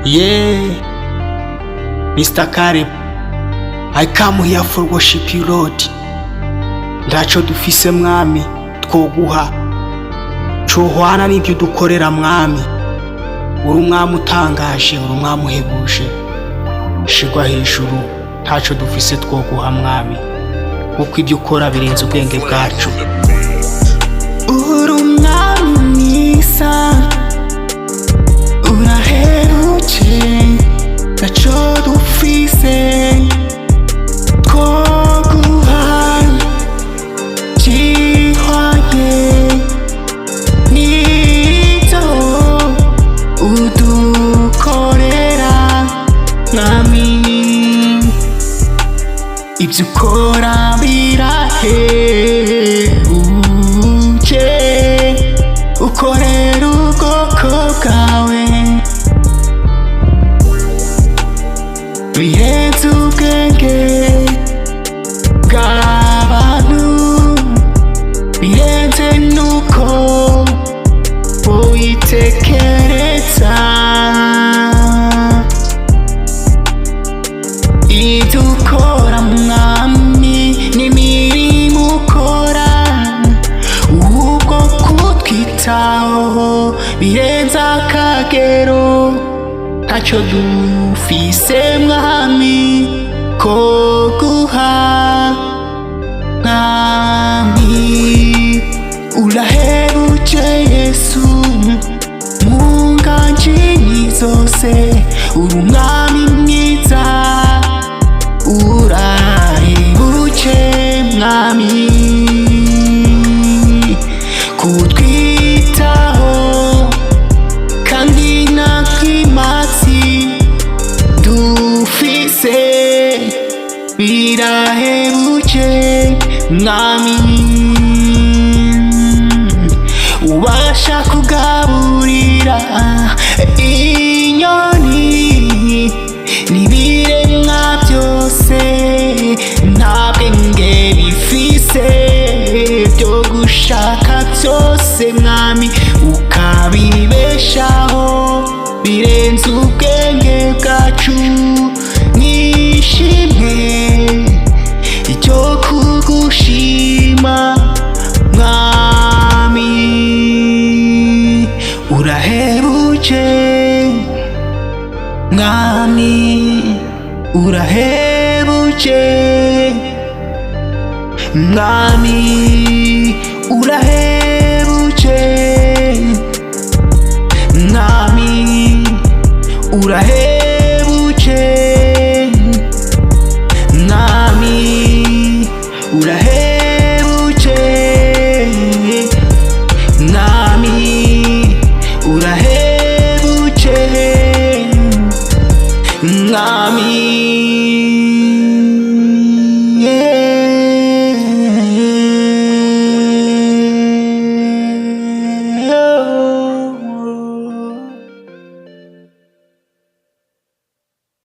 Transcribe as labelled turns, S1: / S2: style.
S1: Yeah, Mr. Caleb, I come here for worship you Lord. Ndaco dufise mwami twoguha cohwana n'ibyo dukorera mwami. Uri umwami utangaje, uri umwami uhebuje, shigwa hejuru, ntaco dufise twoguha mwami, kuko ibyo ukora birenze ubwenge bwacu. Uri umwami mwiza, uraherutse, ntaco dufise twoguha, gihwanye n'ivyo udukorera mwami. Ibyo ukora birahebuje, ukorera ubwoko bwawe birenze ubwenge bw'abantu, birenze nuko uyitekereza. Ibyo ukora mwami n'imirimo ukora, ubwo kutwitaho birenze akagero, ntacyo dufise mwami ko guha mwami. Urahebuje Yesu mu nganji zose, uri umwami mwiza, urahebuje mwami kutwitaho, kandi nakwimatsi dufise birahebuje mwami. Ubasha kugaburira inyoni n'ibiremwa byose, nta bwenge bifise byo gushaka byose mwami, ukabibeshaho birenze ubwenge bwacu. Nishimwe icyo kugushima mwami. Urahebuje mwami, urahebuje mwami, urahebuje mwami, urahebuje mwami, urahebuje